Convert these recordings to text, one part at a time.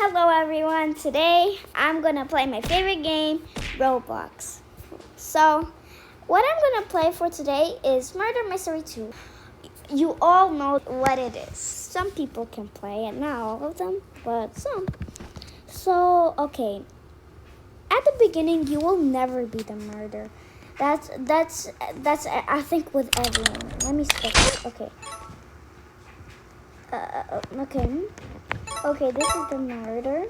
Hello everyone, today I'm gonna play my favorite game, Roblox. So, what I'm gonna play for today is Murder Mystery 2. You all know what it is. Some people can play it, not all of them, but some. So, okay. At the beginning, you will never be the murderer. That's I think with everyone. Let me skip it. Okay. Okay, this is the murder.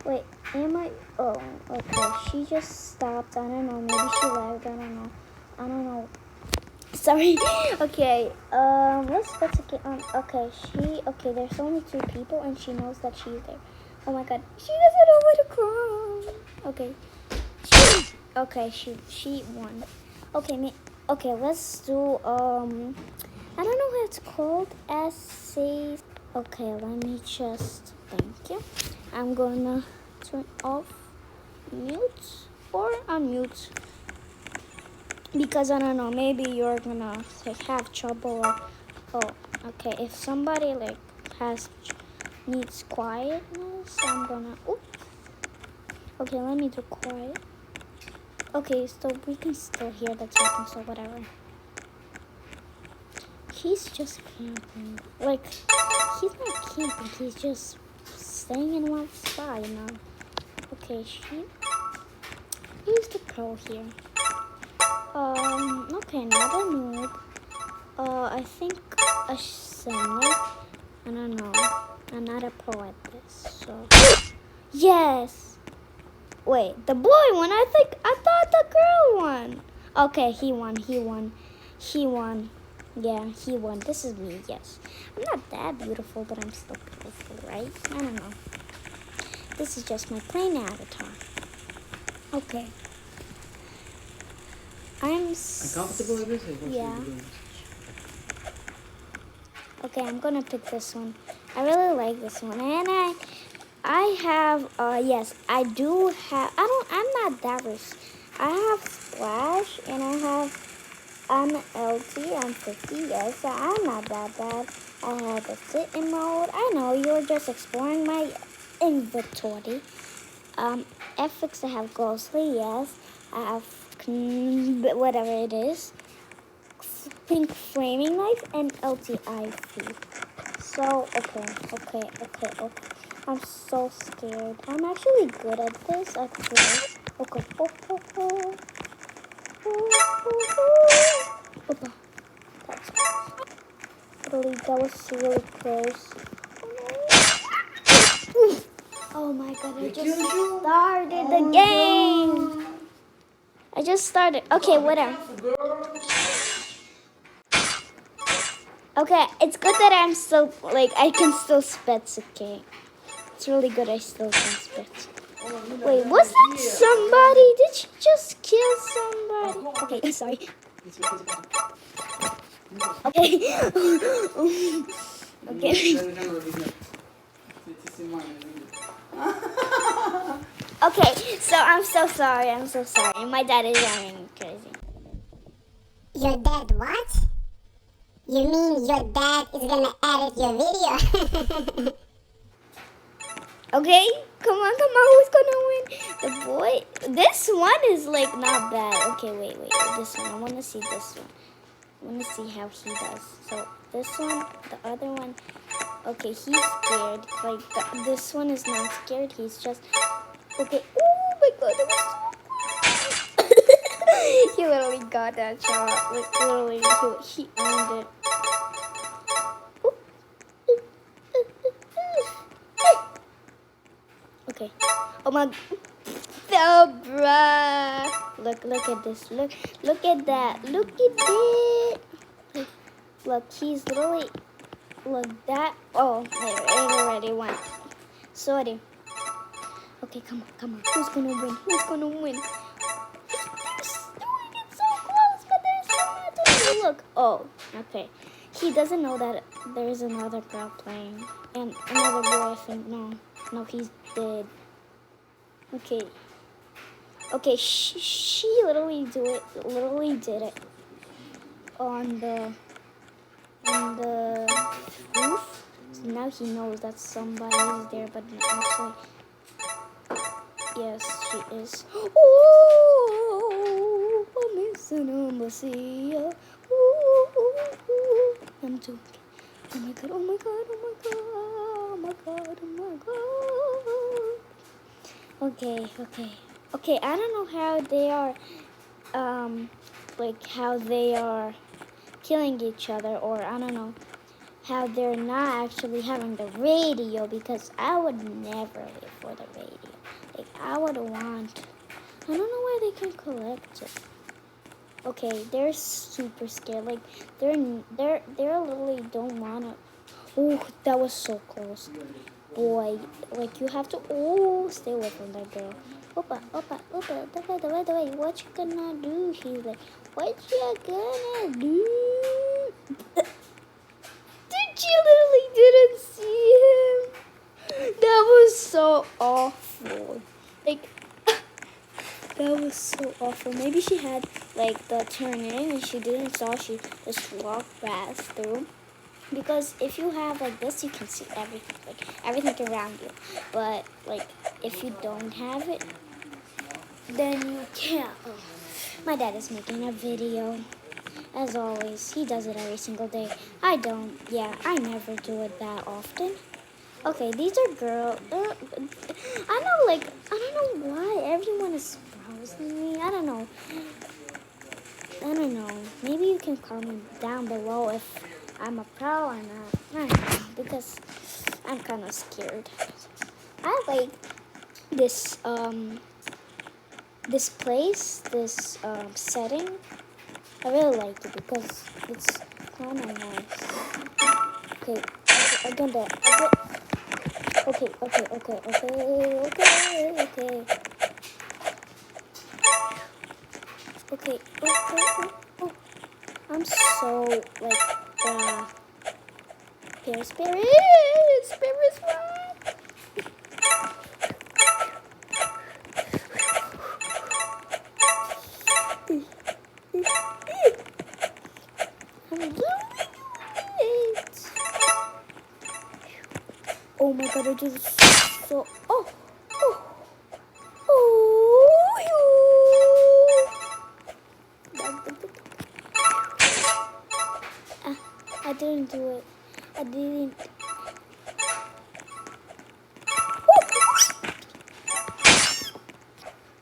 Wait, am I? Oh, okay. She just stopped. I don't know. Maybe she lagged. I don't know. Sorry. Okay. Let's get on. Okay. Okay. There's only 2 people, and she knows that she's there. Oh my God. She doesn't know where to crawl. Okay. Okay. She won. Okay. Okay. Let's do I don't know what it's called. Essays. Okay, let me just, thank you. I'm gonna turn off mute or unmute because I don't know, maybe you're gonna have trouble or, oh, okay, if somebody needs quietness, I'm gonna, okay, let me do quiet. Okay, so we can still hear the talking, so whatever. He's just camping. He's not camping. He's just staying in one spot, you know. Okay, who's the pro here? Okay, not a noob. I think a singer. I don't know. I'm not a pro at this, so. Yes! Wait, the boy won. I thought the girl won. Okay, he won. Yeah, he won. This is me, yes. I'm not that beautiful, but I'm still beautiful, right? I don't know. This is just my plain avatar. Okay. Uncomfortable with this? Yeah. Okay, I'm gonna pick this one. I really like this one. And I have, yes, I do have, I'm not that rich. I have Splash, and I'm LT, I'm 50, yes, I'm not that bad. I have a sit-in mode. I know you're just exploring my inventory. FX, I have Ghostly, yes. I have whatever it is. Pink Flaming Knife and LTIC. So, okay. I'm so scared. I'm actually good at this, actually. Okay. Opa. That was really close. Oh my God, I just started the game. I just started. Okay, whatever. Okay, it's good that I'm still, I can still spit, okay. It's really good I still can spit. Wait, was that somebody? Did she just kill somebody? Okay, sorry. Okay. Okay, so I'm so sorry. My dad is driving crazy. Your dad what? You mean your dad is gonna edit your video? Okay, come on, who's gonna win? The boy, this one is not bad. Okay, wait, this one, I wanna see this one. I wanna see how he does. So this one, the other one, okay, he's scared. This one is not scared, he's just, okay, oh my God, that was so good. He literally got that shot, literally, he earned it. Okay. Oh my. Oh, bruh. Look at this. Look at that. Look at it. Look, he's literally. Look that. Oh, it already went. Sorry. Okay, come on. Who's gonna win? He's doing it so close, but there's no one. Look. Oh, okay. He doesn't know that there's another girl playing and another boy. I think no, he's dead. Okay, she literally did it on the roof. So now he knows that somebody is there, but actually, yes, she is. Oh, I'm missing a Messiah. I'm joking. Oh my god, oh my god, oh my god, oh my god, oh my god. Okay, I don't know how they are, like how they are killing each other, or I don't know how they're not actually having the radio, because I would never live for the radio. Like I would want, I don't know why they can collect it. Okay, they're super scared. Like they're literally don't wanna. Oh, that was so close. Boy, like you have to stay away from that girl. Opa, the way, what you gonna do? He's like, what you gonna do? She literally didn't see him. That was so awful. Like that was so awful. Maybe she had like the turn in and she didn't saw. She just walked past through. Because if you have like this, you can see everything, like everything around you. But like if you don't have it, then you can't. Oh. My dad is making a video. As always, he does it every single day. I don't. Yeah, I never do it that often. Okay, these are girls. I know, like, I don't know why everyone is browsing me. I don't know. Maybe you can comment down below if I'm a pro or not. I don't know, because I'm kind of scared. I like this this place, this setting. I really like it because it's kind of nice. Okay, again that. Okay. Okay. Oh. I'm so like Spirits run. I'm doing it. Oh my god, I did so. I didn't do it. I didn't.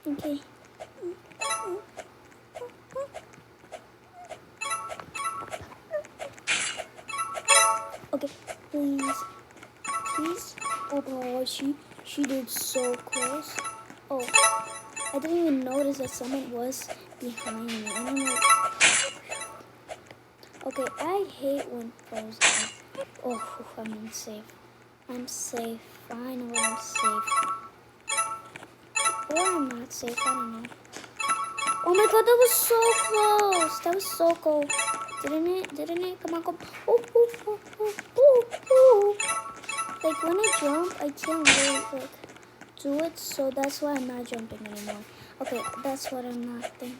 Okay. Okay, please. Oh, she did so close. Oh, I didn't even notice that someone was behind me. I don't know. Okay, I hate when frozen. Oh, I'm safe. I'm safe. Finally, I'm safe. Or I'm not safe. I don't know. Oh my god, that was so close. That was so cool. Didn't it? Come on. Oh. Like when I jump, I can't really like do it. So that's why I'm not jumping anymore. Okay, that's what I'm not thinking.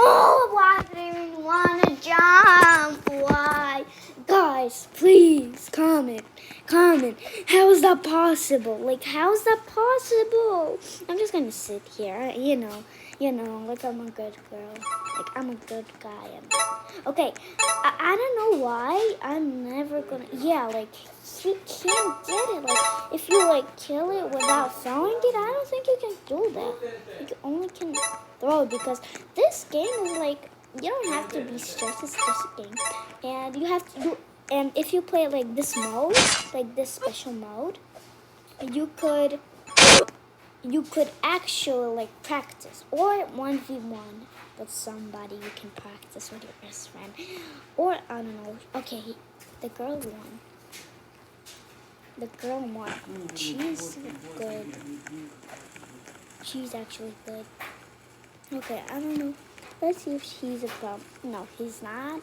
Oh, why did I even want to jump? Why? Guys, please comment. How is that possible? Like, how is that possible? I'm just gonna sit here, you know, like I'm a good girl. Like, I'm a good guy. Okay, I don't know why I'm never gonna, like, you can't get it. Like, if you, like, kill it without throwing it, I don't think you can do that. You only can throw it because this game is, like, you don't have to be stressed. It's just a game. And you have to do, and if you play, like, this mode, like, this special mode, you could actually, like, practice. Or 1v1 with somebody you can practice with your best friend. Or, I don't know. Okay, the girl won. She's good. She's actually good. Okay, I don't know. Let's see if he's a pro. No, he's not.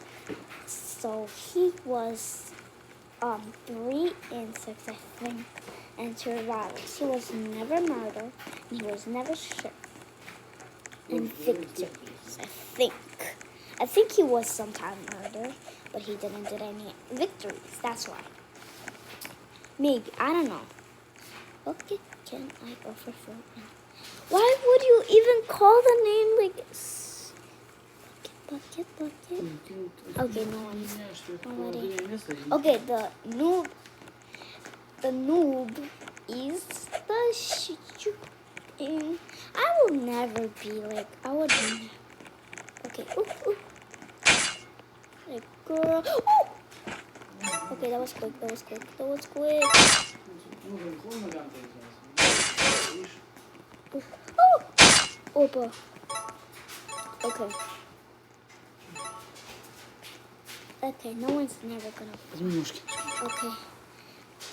So he was 3 and 6, I think, and survivors. He was never murdered. He was never shot. And victories, I think. I think he was sometime murdered, but he didn't get any victories. That's why. Maybe, I don't know. Okay, can I offer food? Why would you even call the name like bucket? Okay, no one's already. Okay, the noob is the I will never be like, I would never. Okay, ooh. Like, girl. Ooh! Okay, that was quick. Oh! Opa. Okay. Okay, no one's never gonna. Okay.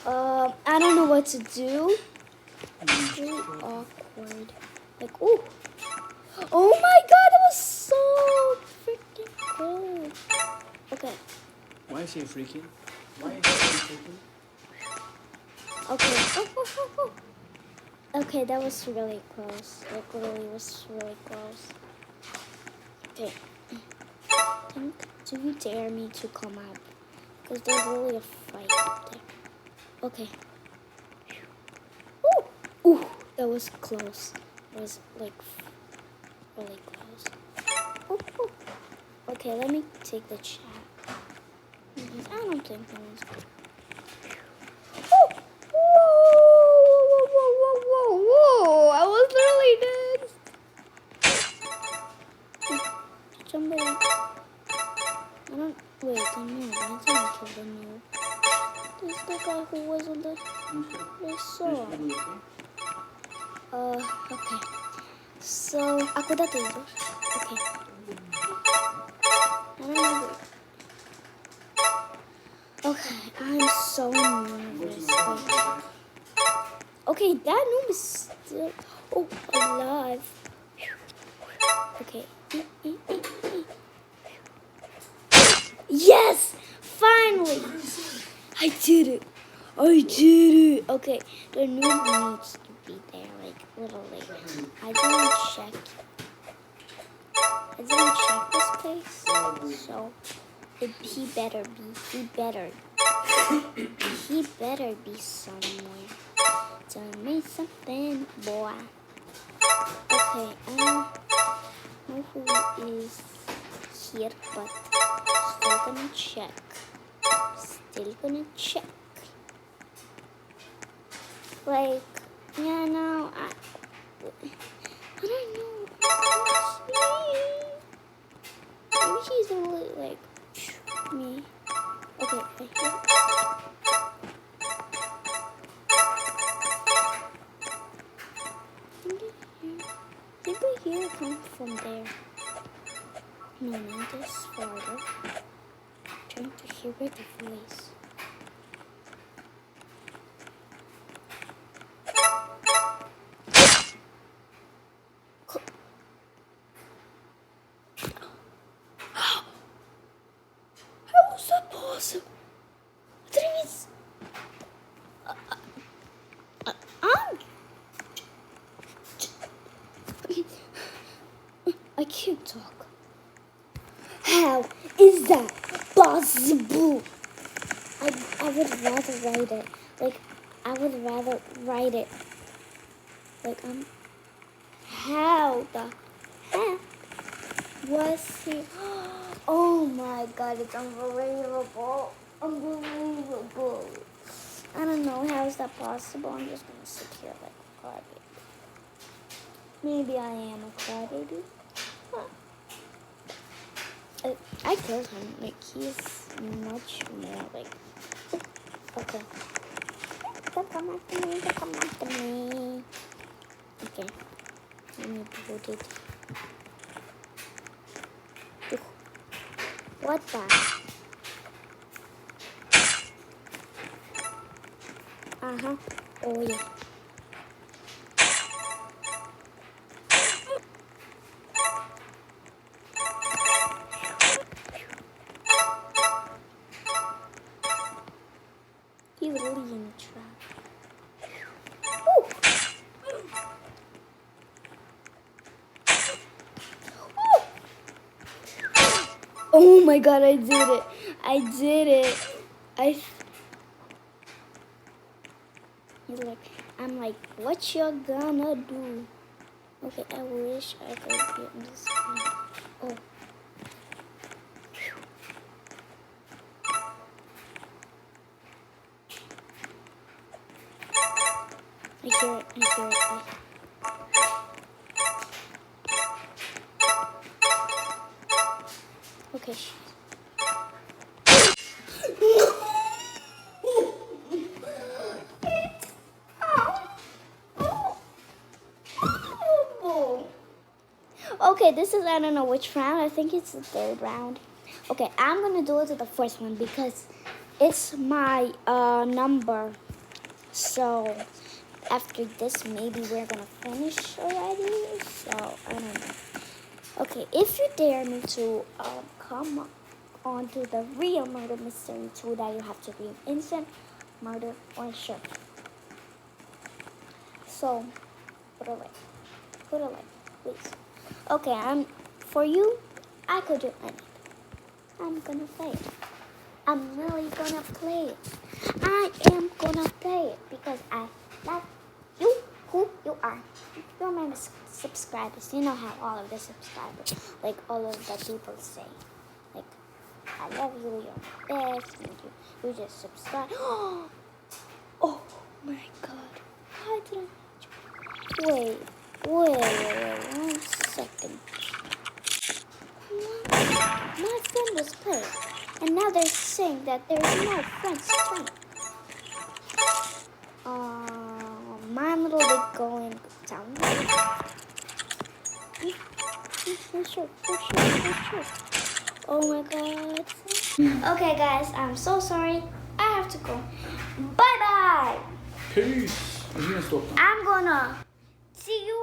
I don't know what to do. It's really awkward. Like, ooh. Oh my god, that was so freaking good. Okay. Why is he freaking? Okay. Oh. Okay, that was really close. Like, literally was really close. Okay. Do you dare me to come up? Because there's really a fight up there. Okay. Ooh, that was close. It was like really close. Ooh. Okay, let me take the chat. I don't think that was good. Whoa! I was literally dead. Somebody. I don't. Wait, the noob. I didn't kill the noob. This is the guy who was on the. I saw. Okay. So, aku dah tidur. Okay. I don't know. Okay, I'm so nervous. Okay, that noob is still alive. Okay. Yes! Finally! I did it! Okay, the noob needs to be there, like, literally. I didn't check this place, so he better be somewhere. Tell me something, boy. Okay, I don't know who is here, but still gonna check. Like, yeah, no, I don't know. Maybe she's really like me. Okay, right here. I think we hear it come from there. No, not this farther. I'm trying to hear the voice. How was that possible? I didn't even. I can't talk. How is that possible? I would rather write it. Like, I would rather write it. Like, how the heck was he? Oh my god, it's unbelievable. Unbelievable. I don't know, how is that possible? I'm just gonna sit here like a crybaby. Maybe I am a crybaby. Huh. I killed him. Like, he's much more like. Okay. Don't come after me. Okay. Let me put it. What the? Oh yeah. He's really in a trap. Ooh. Oh my god, I did it. I did it. He's like, I'm like, what you gonna do? Okay, I wish I could get this one. Oh. I hear it. Okay. Okay, this is, I don't know which round. I think it's the third round. Okay, I'm gonna do it to the first one because it's my number. So after this, maybe we're gonna finish already. So I don't know. Okay, if you dare me to come on to the real murder mystery tool, that you have to be instant murder or sure. So put a like, please. Okay, for you. I could do anything. I'm gonna play it. I'm really gonna play it. I am gonna play it because I love you, who you are. You're my subscribers. You know how all of the subscribers, like all of the people say, like, I love you, you're my best, you just subscribe. Oh my God. Why did I? Wait, 1 second. My friend was playing, and now they're saying that there's no friends playing. Mine little bit going down. For sure. Oh my God. Okay, guys, I'm so sorry. I have to go. Bye bye. Peace. I'm gonna stop. I'm gonna see you